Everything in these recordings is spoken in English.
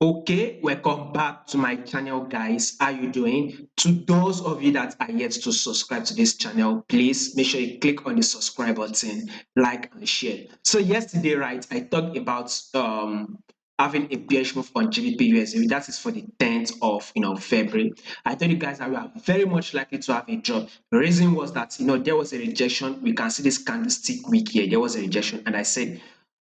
Okay, welcome back to my channel, guys. How you doing? To those of you that are yet to subscribe to this channel, please make sure you click on the subscribe button, like and share. So yesterday, right, I talked about having a bearish move on GBPUSD. That is for the 10th of February. I told you guys that we are very much likely to have a drop. The reason was that there was a rejection. We can see this candlestick weak here. There was a rejection, and I said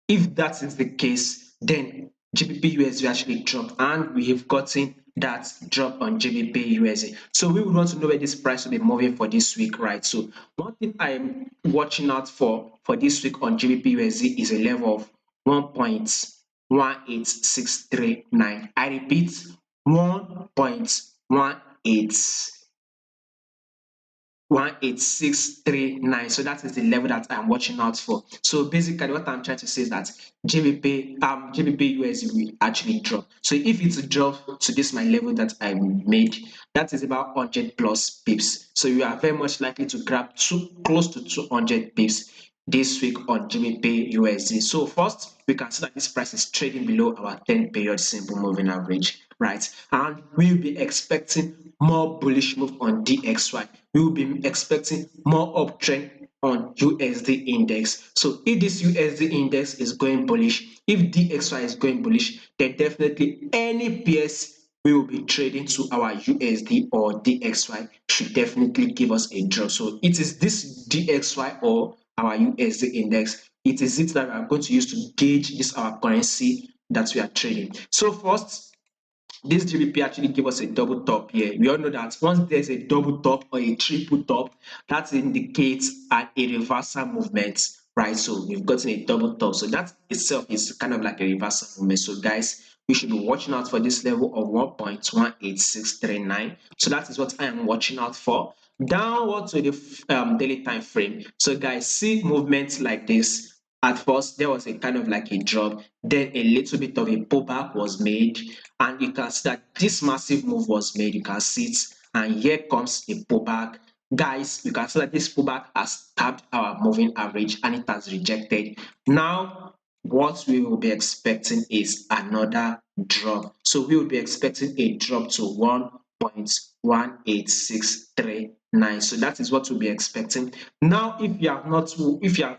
if that is the case, then GBPUSD actually dropped, and we have gotten that drop on GBPUSD. So we would want to know where this price will be moving for this week, right? So one thing I'm watching out for this week on GBPUSD is a level of 1.18639. I repeat, 1.18639. So that is the level that I'm watching out for. So basically what I'm trying to say is that GBPUSD will actually drop. So if it's a drop to this my level that I made, that is about 100 plus pips. So you are very much likely to grab close to 200 pips this week on GBPUSD. So first, we can see that this price is trading below our 10-period simple moving average, right? And we'll be expecting more bullish move on DXY. We will be expecting more uptrend on USD index. So if this USD index is going bullish, if DXY is going bullish, then definitely any PS we will be trading to our USD or DXY should definitely give us a drop. So it is this DXY or our USD index. It is it that we are going to use to gauge this our currency that we are trading. So first, this GBP actually give us a double top here. We all know that once there's a double top or a triple top, that indicates a reversal movement, right? So we've gotten a double top. So that itself is kind of like a reversal movement. So guys, we should be watching out for this level of 1.18639. So that is what I am watching out for. Downward to the daily time frame. So guys, see movements like this. At first, there was a kind of like a drop, then a little bit of a pullback was made, and you can see that this massive move was made. You can see it, and here comes a pullback. Guys, you can see that this pullback has tapped our moving average and it has rejected. Now, what we will be expecting is another drop. So we will be expecting a drop to 1.18639. So that is what we'll be expecting. Now, if you have not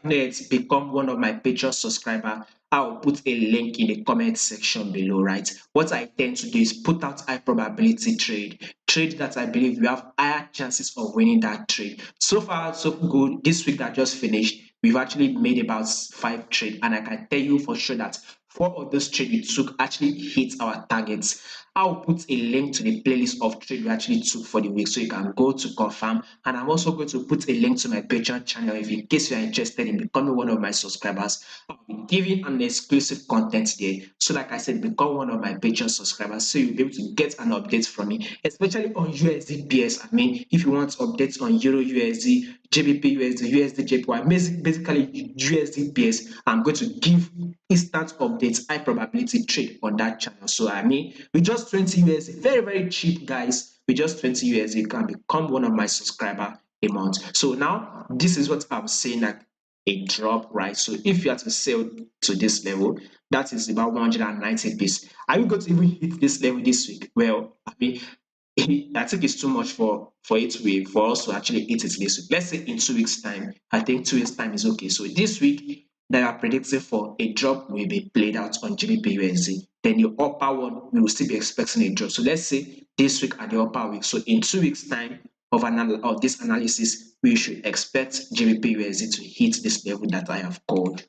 yet become one of my Patreon subscriber, I'll put a link in the comment section below, right? What I tend to do is put out high probability trade that I believe we have higher chances of winning that trade. So far, so good. This week that just finished, we've actually made about 5 trades, and I can tell you for sure that 4 of those trades we took actually hit our targets. I'll put a link to the playlist of trade we actually took for the week so you can go to confirm. And I'm also going to put a link to my Patreon channel if in case you are interested in becoming one of my subscribers. I'll be giving an exclusive content there. So like I said, become one of my Patreon subscribers so you'll be able to get an update from me, especially on USD PS. I mean, if you want updates on Euro USD, GBP USD, USD JPY, basically USD PS, I'm going to give instant updates, high probability trade on that channel. So I mean, with just 20 USD, very, very cheap, guys. With just 20 USD, you can become one of my subscriber a month. So now this is what I'm saying, like a drop, right? So if you have to sell to this level, that is about 190 pips. Are you going to even hit this level this week? Well, I mean, I think it's too much for for us to actually hit it this week. Let's say in 2 weeks' time. I think 2 weeks' time is okay. So this week, they are predicting for a drop will be played out on GBPUSD. Then the upper one, we will still be expecting a drop. So let's say this week at the upper week. So in 2 weeks' time of this analysis, we should expect GBPUSD to hit this level that I have called.